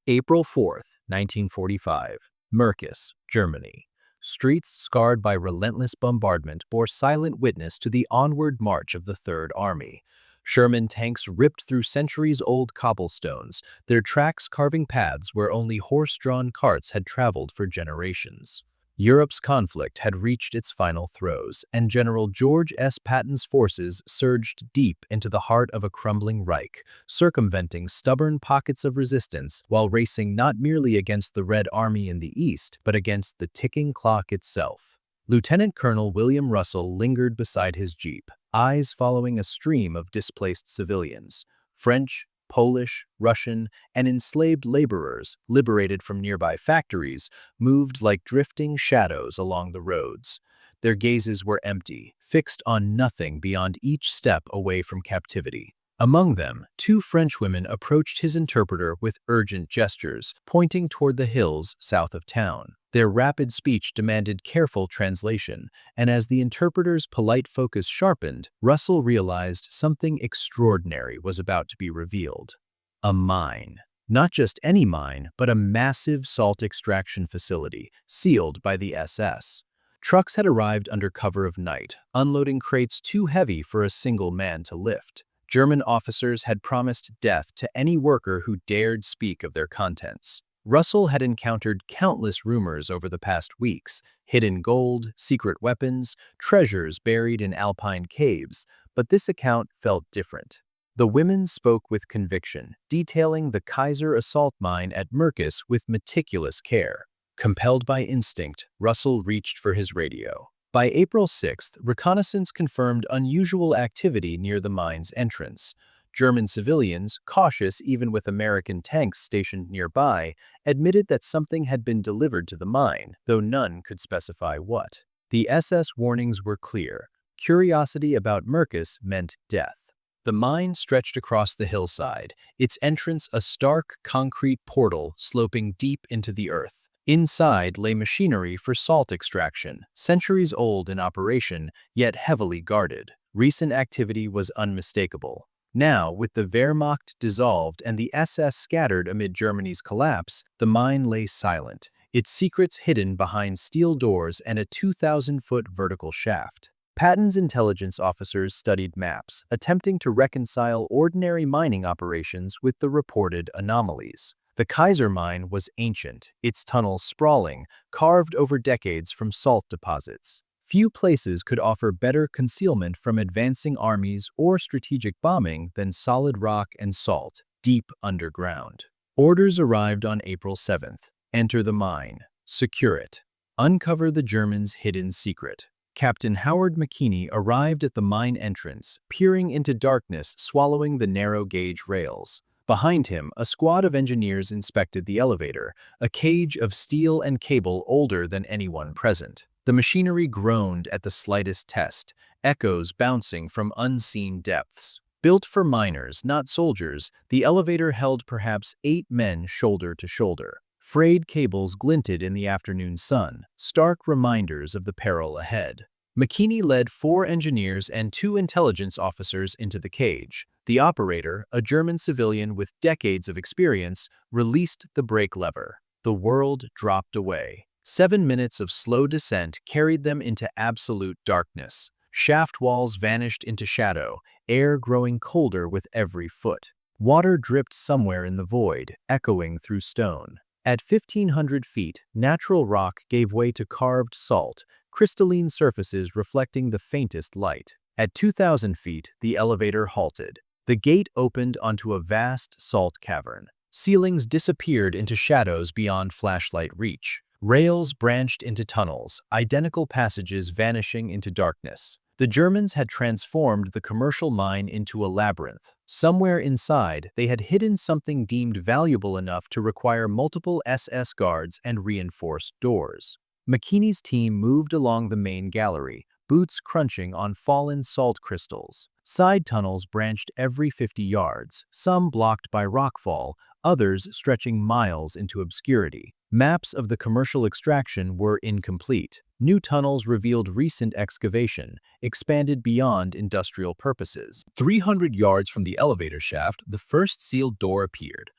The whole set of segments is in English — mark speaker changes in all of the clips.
Speaker 1: April 4th, 1945. Murkus, Germany. Streets scarred by relentless bombardment bore silent witness to the onward march of the Third Army. Sherman tanks ripped through centuries-old cobblestones, their tracks carving paths where only horse-drawn carts had traveled for generations. Europe's conflict had reached its final throes, and General George S. Patton's forces surged deep into the heart of a crumbling Reich, circumventing stubborn pockets of resistance while racing not merely against the Red Army in the east, but against the ticking clock itself. Lieutenant Colonel William Russell lingered beside his jeep, eyes following a stream of displaced civilians. French, Polish, Russian, and enslaved laborers, liberated from nearby factories, moved like drifting shadows along the roads. Their gazes were empty, fixed on nothing beyond each step away from captivity. Among them, two Frenchwomen approached his interpreter with urgent gestures, pointing toward the hills south of town. Their rapid speech demanded careful translation, and as the interpreter's polite focus sharpened, Russell realized something extraordinary was about to be revealed. A mine. Not just any mine, but a massive salt extraction facility, sealed by the SS. Trucks had arrived under cover of night, unloading crates too heavy for a single man to lift. German officers had promised death to any worker who dared speak of their contents. Russell had encountered countless rumors over the past weeks: hidden gold, secret weapons, treasures buried in alpine caves, but this account felt different. The women spoke with conviction, detailing the Kaiser assault mine at Murkus with meticulous care. Compelled by instinct, Russell reached for his radio. By April 6th, reconnaissance confirmed unusual activity near the mine's entrance. German civilians, cautious even with American tanks stationed nearby, admitted that something had been delivered to the mine, though none could specify what. The SS warnings were clear. Curiosity about Murkus meant death. The mine stretched across the hillside, its entrance a stark concrete portal sloping deep into the earth. Inside lay machinery for salt extraction, centuries old in operation, yet heavily guarded. Recent activity was unmistakable. Now, with the Wehrmacht dissolved and the SS scattered amid Germany's collapse, the mine lay silent, its secrets hidden behind steel doors and a 2,000-foot vertical shaft. Patton's intelligence officers studied maps, attempting to reconcile ordinary mining operations with the reported anomalies. The Kaiser mine was ancient, its tunnels sprawling, carved over decades from salt deposits. Few places could offer better concealment from advancing armies or strategic bombing than solid rock and salt, deep underground. Orders arrived on April 7th. Enter the mine. Secure it. Uncover the Germans' hidden secret. Captain Howard McKinney arrived at the mine entrance, peering into darkness, swallowing the narrow-gauge rails. Behind him, a squad of engineers inspected the elevator, a cage of steel and cable older than anyone present. The machinery groaned at the slightest test, echoes bouncing from unseen depths. Built for miners, not soldiers, the elevator held perhaps 8 men shoulder to shoulder. Frayed cables glinted in the afternoon sun, stark reminders of the peril ahead. McKinney led 4 engineers and 2 intelligence officers into the cage. The operator, a German civilian with decades of experience, released the brake lever. The world dropped away. 7 minutes of slow descent carried them into absolute darkness. Shaft walls vanished into shadow, air growing colder with every foot. Water dripped somewhere in the void, echoing through stone. At 1,500 feet, natural rock gave way to carved salt, crystalline surfaces reflecting the faintest light. At 2,000 feet, the elevator halted. The gate opened onto a vast salt cavern. Ceilings disappeared into shadows beyond flashlight reach. Rails branched into tunnels, identical passages vanishing into darkness. The Germans had transformed the commercial mine into a labyrinth. Somewhere inside, they had hidden something deemed valuable enough to require multiple SS guards and reinforced doors. McKinney's team moved along the main gallery, boots crunching on fallen salt crystals. Side tunnels branched every 50 yards, some blocked by rockfall, others stretching miles into obscurity. Maps of the commercial extraction were incomplete. New tunnels revealed recent excavation, expanded beyond industrial purposes. 300 yards from the elevator shaft, the first sealed door appeared.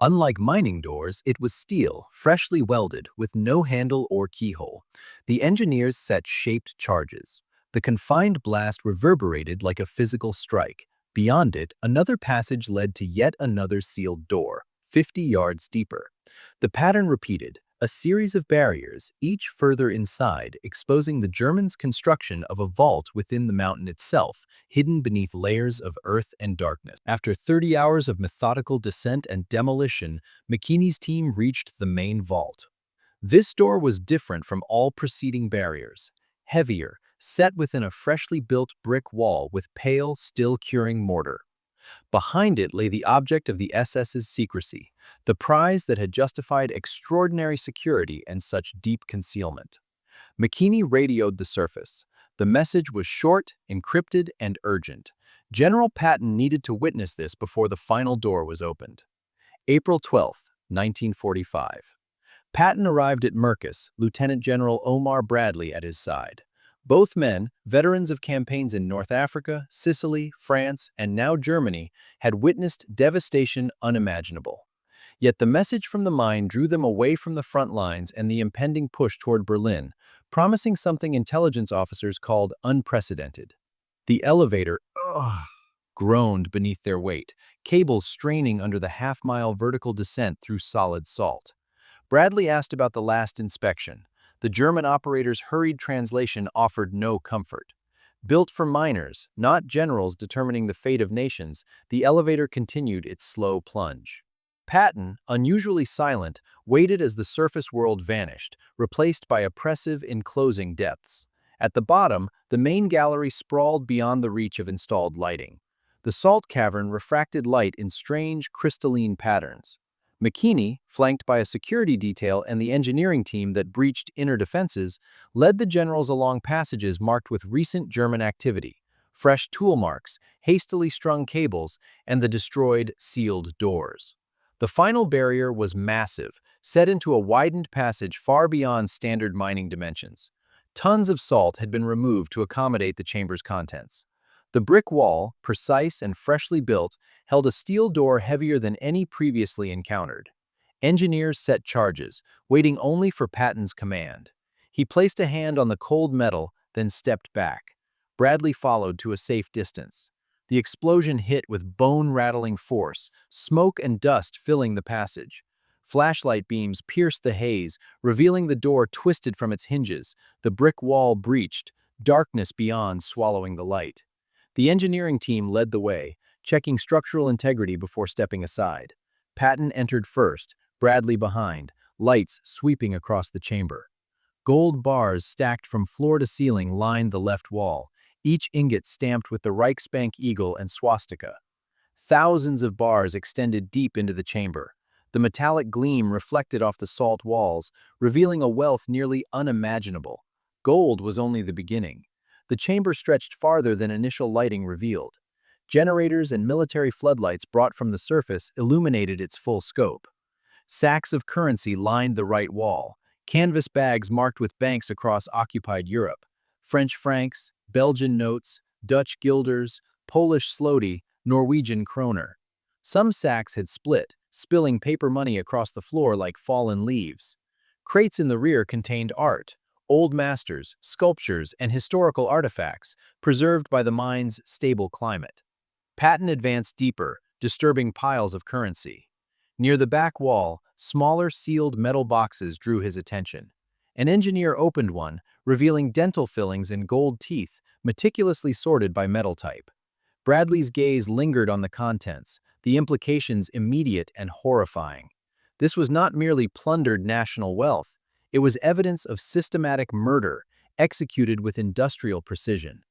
Speaker 1: Unlike mining doors, it was steel, freshly welded, with no handle or keyhole. The engineers set shaped charges. The confined blast reverberated like a physical strike. Beyond it, another passage led to yet another sealed door, 50 yards deeper. The pattern repeated, a series of barriers, each further inside, exposing the Germans' construction of a vault within the mountain itself, hidden beneath layers of earth and darkness. After 30 hours of methodical descent and demolition, McKinney's team reached the main vault. This door was different from all preceding barriers. Heavier, set within a freshly built brick wall with pale, still-curing mortar. Behind it lay the object of the SS's secrecy, the prize that had justified extraordinary security and such deep concealment. McKinney radioed the surface. The message was short, encrypted, and urgent. General Patton needed to witness this before the final door was opened. April 12, 1945. Patton arrived at Murkus, Lieutenant General Omar Bradley at his side. Both men, veterans of campaigns in North Africa, Sicily, France, and now Germany, had witnessed devastation unimaginable. Yet the message from the mine drew them away from the front lines and the impending push toward Berlin, promising something intelligence officers called unprecedented. The elevator, groaned beneath their weight, cables straining under the half-mile vertical descent through solid salt. Bradley asked about the last inspection. The German operator's hurried translation offered no comfort. Built for miners, not generals determining the fate of nations, the elevator continued its slow plunge. Patton, unusually silent, waited as the surface world vanished, replaced by oppressive, enclosing depths. At the bottom, the main gallery sprawled beyond the reach of installed lighting. The salt cavern refracted light in strange, crystalline patterns. McKinney, flanked by a security detail and the engineering team that breached inner defenses, led the generals along passages marked with recent German activity, fresh tool marks, hastily strung cables, and the destroyed, sealed doors. The final barrier was massive, set into a widened passage far beyond standard mining dimensions. Tons of salt had been removed to accommodate the chamber's contents. The brick wall, precise and freshly built, held a steel door heavier than any previously encountered. Engineers set charges, waiting only for Patton's command. He placed a hand on the cold metal, then stepped back. Bradley followed to a safe distance. The explosion hit with bone-rattling force, smoke and dust filling the passage. Flashlight beams pierced the haze, revealing the door twisted from its hinges, the brick wall breached, darkness beyond swallowing the light. The engineering team led the way, checking structural integrity before stepping aside. Patton entered first, Bradley behind, lights sweeping across the chamber. Gold bars stacked from floor to ceiling lined the left wall, each ingot stamped with the Reichsbank eagle and swastika. Thousands of bars extended deep into the chamber. The metallic gleam reflected off the salt walls, revealing a wealth nearly unimaginable. Gold was only the beginning. The chamber stretched farther than initial lighting revealed. Generators and military floodlights brought from the surface illuminated its full scope. Sacks of currency lined the right wall, canvas bags marked with banks across occupied Europe, French francs, Belgian notes, Dutch guilders, Polish zloty, Norwegian kroner. Some sacks had split, spilling paper money across the floor like fallen leaves. Crates in the rear contained art, old masters, sculptures, and historical artifacts preserved by the mine's stable climate. Patton advanced deeper, disturbing piles of currency. Near the back wall, smaller sealed metal boxes drew his attention. An engineer opened one, revealing dental fillings and gold teeth, meticulously sorted by metal type. Bradley's gaze lingered on the contents, the implications immediate and horrifying. This was not merely plundered national wealth. It was evidence of systematic murder, executed with industrial precision.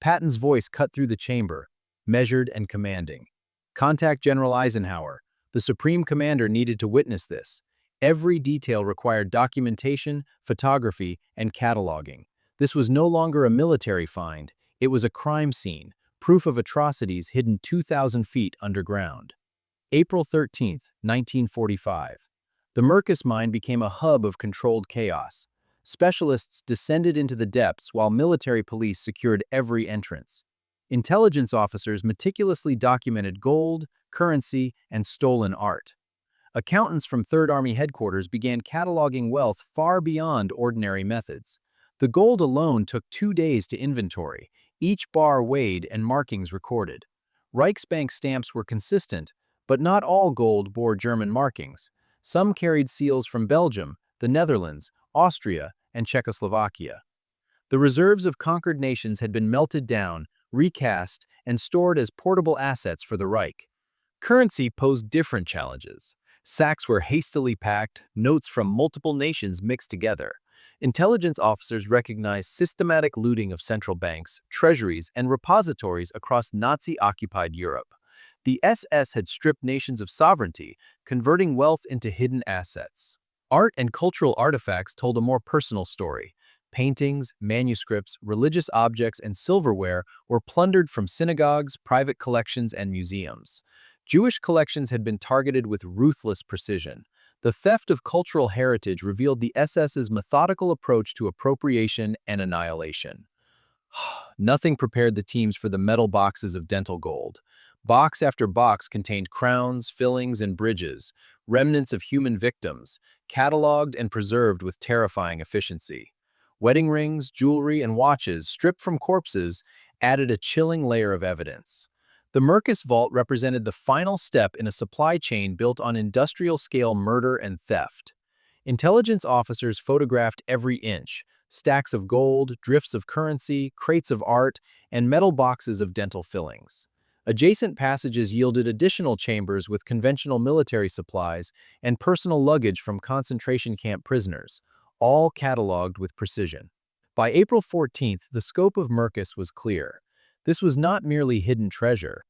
Speaker 1: Patton's voice cut through the chamber, measured and commanding. "Contact General Eisenhower. The Supreme Commander needed to witness this. Every detail required documentation, photography, and cataloging. This was no longer a military find. It was a crime scene, proof of atrocities hidden 2,000 feet underground." April 13, 1945. The Murkus Mine became a hub of controlled chaos. Specialists descended into the depths while military police secured every entrance. Intelligence officers meticulously documented gold, currency, and stolen art. Accountants from Third Army headquarters began cataloging wealth far beyond ordinary methods. The gold alone took 2 days to inventory, each bar weighed and markings recorded. Reichsbank stamps were consistent, but not all gold bore German markings. Some carried seals from Belgium, the Netherlands, Austria, and Czechoslovakia. The reserves of conquered nations had been melted down, recast, and stored as portable assets for the Reich. Currency posed different challenges. Sacks were hastily packed, notes from multiple nations mixed together. Intelligence officers recognized systematic looting of central banks, treasuries, and repositories across Nazi-occupied Europe. The SS had stripped nations of sovereignty, converting wealth into hidden assets. Art and cultural artifacts told a more personal story. Paintings, manuscripts, religious objects, and silverware were plundered from synagogues, private collections, and museums. Jewish collections had been targeted with ruthless precision. The theft of cultural heritage revealed the SS's methodical approach to appropriation and annihilation. Nothing prepared the teams for the metal boxes of dental gold. Box after box contained crowns, fillings, and bridges, remnants of human victims, cataloged and preserved with terrifying efficiency. Wedding rings, jewelry, and watches, stripped from corpses, added a chilling layer of evidence. The Murkus vault represented the final step in a supply chain built on industrial-scale murder and theft. Intelligence officers photographed every inch: stacks of gold, drifts of currency, crates of art, and metal boxes of dental fillings. Adjacent passages yielded additional chambers with conventional military supplies and personal luggage from concentration camp prisoners, all cataloged with precision. By April 14th, the scope of Murkus was clear. This was not merely hidden treasure.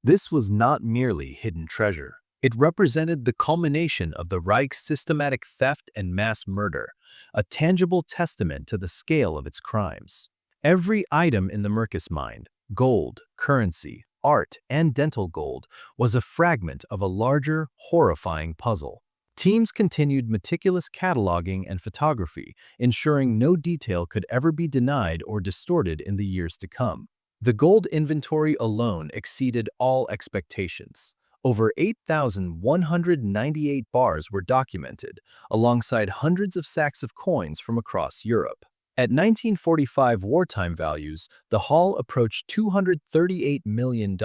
Speaker 1: It represented the culmination of the Reich's systematic theft and mass murder, a tangible testament to the scale of its crimes. Every item in the Murkus mine, gold, currency, art, and dental gold, was a fragment of a larger, horrifying puzzle. Teams continued meticulous cataloging and photography, ensuring no detail could ever be denied or distorted in the years to come. The gold inventory alone exceeded all expectations. Over 8,198 bars were documented, alongside hundreds of sacks of coins from across Europe. At 1945 wartime values, the haul approached $238 million,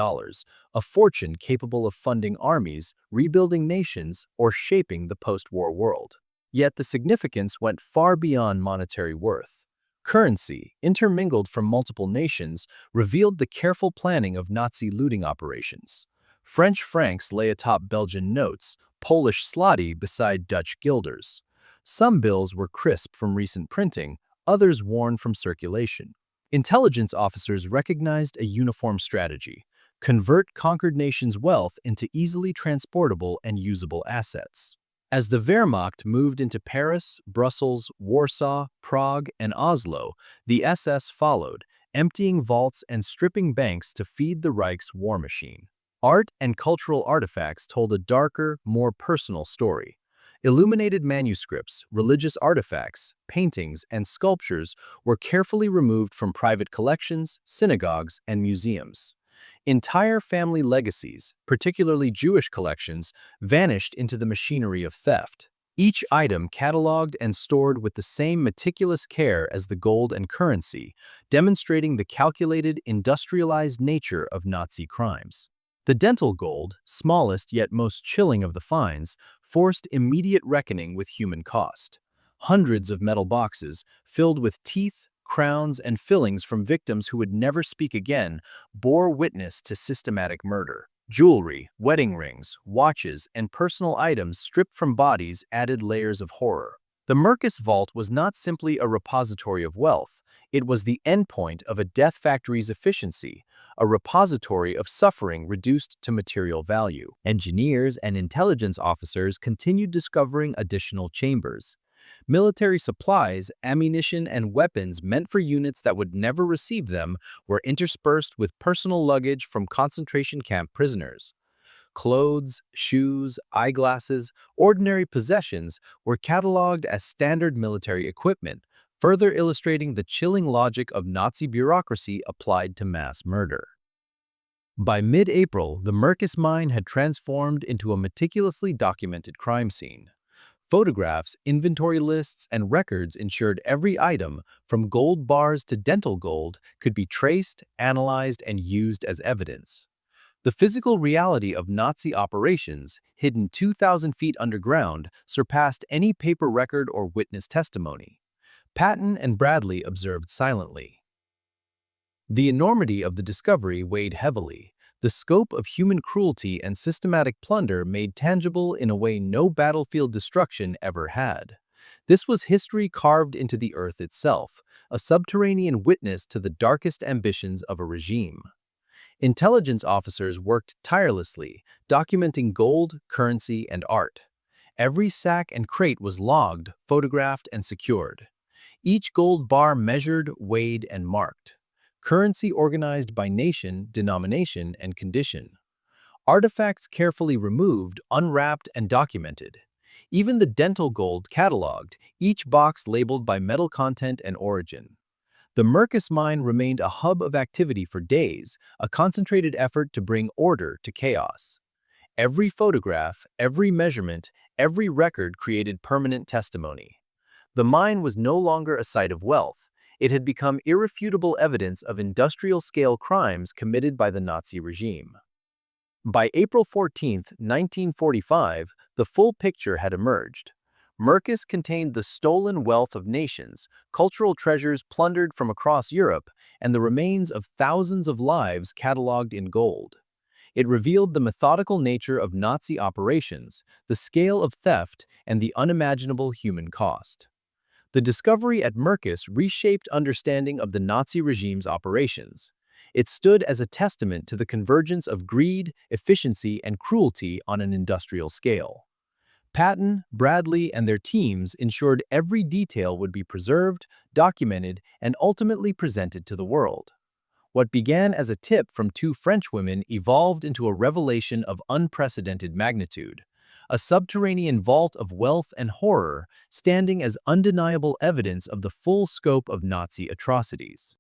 Speaker 1: a fortune capable of funding armies, rebuilding nations, or shaping the post-war world. Yet the significance went far beyond monetary worth. Currency, intermingled from multiple nations, revealed the careful planning of Nazi looting operations. French francs lay atop Belgian notes, Polish zloty beside Dutch guilders. Some bills were crisp from recent printing, others worn from circulation. Intelligence officers recognized a uniform strategy: convert conquered nations' wealth into easily transportable and usable assets. As the Wehrmacht moved into Paris, Brussels, Warsaw, Prague, and Oslo, the SS followed, emptying vaults and stripping banks to feed the Reich's war machine. Art and cultural artifacts told a darker, more personal story. Illuminated manuscripts, religious artifacts, paintings, and sculptures were carefully removed from private collections, synagogues, and museums. Entire family legacies, particularly Jewish collections, vanished into the machinery of theft. Each item cataloged and stored with the same meticulous care as the gold and currency, demonstrating the calculated, industrialized nature of Nazi crimes. The dental gold, smallest yet most chilling of the finds, forced immediate reckoning with human cost. Hundreds of metal boxes, filled with teeth, crowns, and fillings from victims who would never speak again, bore witness to systematic murder. Jewelry, wedding rings, watches, and personal items stripped from bodies added layers of horror. The Murkus vault was not simply a repository of wealth, it was the endpoint of a death factory's efficiency, a repository of suffering reduced to material value. Engineers and intelligence officers continued discovering additional chambers. Military supplies, ammunition, and weapons meant for units that would never receive them were interspersed with personal luggage from concentration camp prisoners. Clothes, shoes, eyeglasses, ordinary possessions were cataloged as standard military equipment, further illustrating the chilling logic of Nazi bureaucracy applied to mass murder. By mid-April, the Murkus Mine had transformed into a meticulously documented crime scene. Photographs, inventory lists, and records ensured every item, from gold bars to dental gold, could be traced, analyzed, and used as evidence. The physical reality of Nazi operations, hidden 2,000 feet underground, surpassed any paper record or witness testimony. Patton and Bradley observed silently. The enormity of the discovery weighed heavily, the scope of human cruelty and systematic plunder made tangible in a way no battlefield destruction ever had. This was history carved into the earth itself, a subterranean witness to the darkest ambitions of a regime. Intelligence officers worked tirelessly, documenting gold, currency, and art. Every sack and crate was logged, photographed, and secured. Each gold bar measured, weighed, and marked. Currency organized by nation, denomination, and condition. Artifacts carefully removed, unwrapped, and documented. Even the dental gold cataloged, each box labeled by metal content and origin. The Murkus Mine remained a hub of activity for days, a concentrated effort to bring order to chaos. Every photograph, every measurement, every record created permanent testimony. The mine was no longer a site of wealth. It had become irrefutable evidence of industrial-scale crimes committed by the Nazi regime. By April 14, 1945, the full picture had emerged. Murkus contained the stolen wealth of nations, cultural treasures plundered from across Europe, and the remains of thousands of lives catalogued in gold. It revealed the methodical nature of Nazi operations, the scale of theft, and the unimaginable human cost. The discovery at Murkus reshaped understanding of the Nazi regime's operations. It stood as a testament to the convergence of greed, efficiency, and cruelty on an industrial scale. Patton, Bradley, and their teams ensured every detail would be preserved, documented, and ultimately presented to the world. What began as a tip from two French women evolved into a revelation of unprecedented magnitude, a subterranean vault of wealth and horror standing as undeniable evidence of the full scope of Nazi atrocities.